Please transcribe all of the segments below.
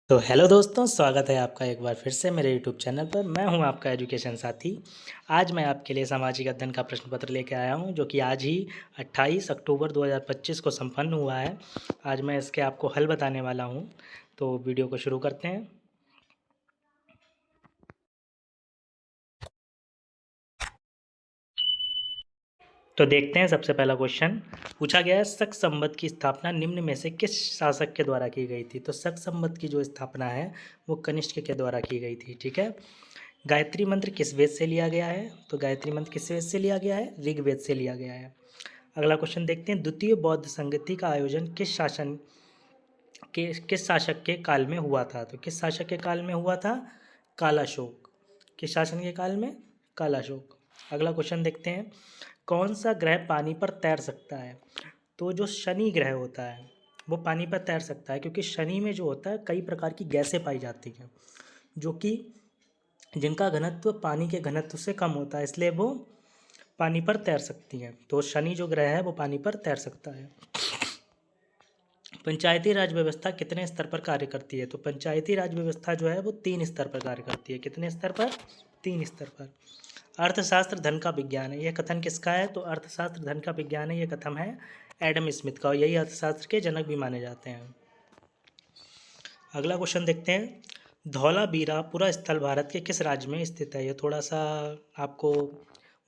तो हेलो दोस्तों, स्वागत है आपका एक बार फिर से मेरे यूट्यूब चैनल पर। मैं हूं आपका एजुकेशन साथी। आज मैं आपके लिए सामाजिक अध्ययन का प्रश्न पत्र लेकर आया हूं, जो कि आज ही 28 अक्टूबर 2025 को संपन्न हुआ है। आज मैं इसके आपको हल बताने वाला हूं, तो वीडियो को शुरू करते हैं। तो देखते हैं, सबसे पहला क्वेश्चन पूछा गया है, शक संवत की स्थापना निम्न में से किस शासक के द्वारा की गई थी। तो शक संवत की जो स्थापना है वो कनिष्क के द्वारा की गई थी। ठीक है। गायत्री मंत्र किस वेद से लिया गया है। तो गायत्री मंत्र किस वेद से लिया गया है? ऋग्वेद से लिया गया है। अगला क्वेश्चन देखते हैं, द्वितीय बौद्ध संगति का आयोजन किस शासक के काल में हुआ था। तो किस शासक के काल में हुआ था? कालाशोक। किस शासन के काल में? कालाशोक। अगला क्वेश्चन देखते हैं, कौन सा ग्रह पानी पर तैर सकता है। तो जो शनि ग्रह होता है वो पानी पर तैर सकता है, क्योंकि शनि में जो होता है कई प्रकार की गैसें पाई जाती हैं, जो कि जिनका घनत्व पानी के घनत्व से कम होता है, इसलिए वो पानी पर तैर सकती हैं। तो शनि जो ग्रह है वो पानी पर तैर सकता है। पंचायती राज व्यवस्था कितने स्तर पर कार्य करती है। तो पंचायती राज व्यवस्था जो है वो 3 स्तर पर कार्य करती है। कितने स्तर पर? 3 स्तर पर। अर्थशास्त्र धन का विज्ञान है, यह कथन किसका है? तो अर्थशास्त्र धन का विज्ञान है, यह कथन है एडम स्मिथ का, और यही अर्थशास्त्र के जनक भी माने जाते हैं। अगला क्वेश्चन देखते हैं, धौलावीरा पुरा स्थल भारत के किस राज्य में स्थित है। ये थोड़ा सा आपको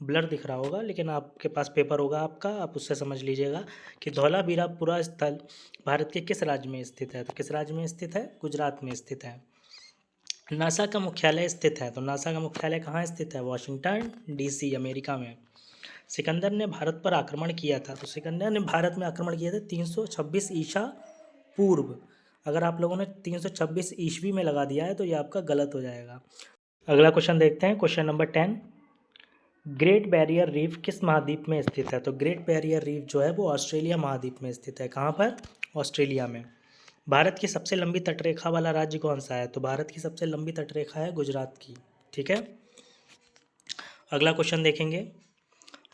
ब्लर दिख रहा होगा, लेकिन आपके पास पेपर होगा आपका, आप उससे समझ लीजिएगा कि धौलावीरा पुरा स्थल भारत के किस राज्य में स्थित है। तो किस राज्य में स्थित है? गुजरात में स्थित है। नासा का मुख्यालय स्थित है। तो नासा का मुख्यालय कहाँ स्थित है? वॉशिंगटन डीसी, अमेरिका में। सिकंदर ने भारत पर आक्रमण किया था। तो सिकंदर ने भारत में आक्रमण किया था 326 ईसा पूर्व। अगर आप लोगों ने 326 ईस्वी में लगा दिया है तो ये आपका गलत हो जाएगा। अगला क्वेश्चन देखते हैं, question number 10, great barrier reef किस महाद्वीप में स्थित है। तो ग्रेट बैरियर रीफ जो है वो ऑस्ट्रेलिया महाद्वीप में स्थित है। कहाँ पर? ऑस्ट्रेलिया में। भारत की सबसे लंबी तटरेखा वाला राज्य कौन सा है। तो भारत की सबसे लंबी तटरेखा है गुजरात की। ठीक है। अगला क्वेश्चन देखेंगे,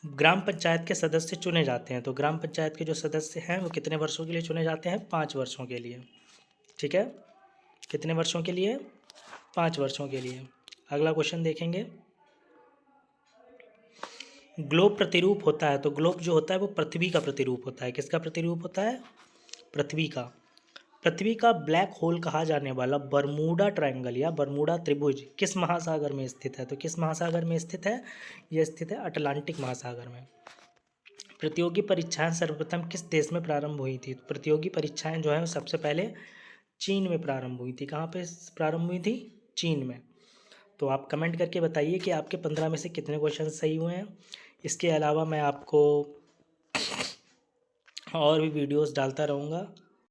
ग्राम पंचायत के सदस्य चुने जाते हैं। तो ग्राम पंचायत के जो सदस्य हैं वो कितने वर्षों के लिए चुने जाते हैं? 5 वर्षों के लिए। ठीक है। कितने वर्षों के लिए? 5 वर्षों के लिए। अगला क्वेश्चन देखेंगे, ग्लोब प्रतिरूप होता है। तो ग्लोब जो होता है वो पृथ्वी का प्रतिरूप होता है। किसका प्रतिरूप होता है? पृथ्वी का। पृथ्वी का ब्लैक होल कहा जाने वाला बरमूडा ट्रायंगल या बरमूडा त्रिभुज किस महासागर में स्थित है। तो किस महासागर में स्थित है? यह स्थित है अटलांटिक महासागर में। प्रतियोगी परीक्षाएं सर्वप्रथम किस देश में प्रारंभ हुई थी। प्रतियोगी परीक्षाएं जो है सबसे पहले चीन में प्रारंभ हुई थी। कहाँ पे प्रारंभ हुई थी? चीन में। तो आप कमेंट करके बताइए कि आपके 15 में से कितने क्वेश्चन सही हुए हैं। इसके अलावा मैं आपको और भी वीडियोस डालता रहूँगा।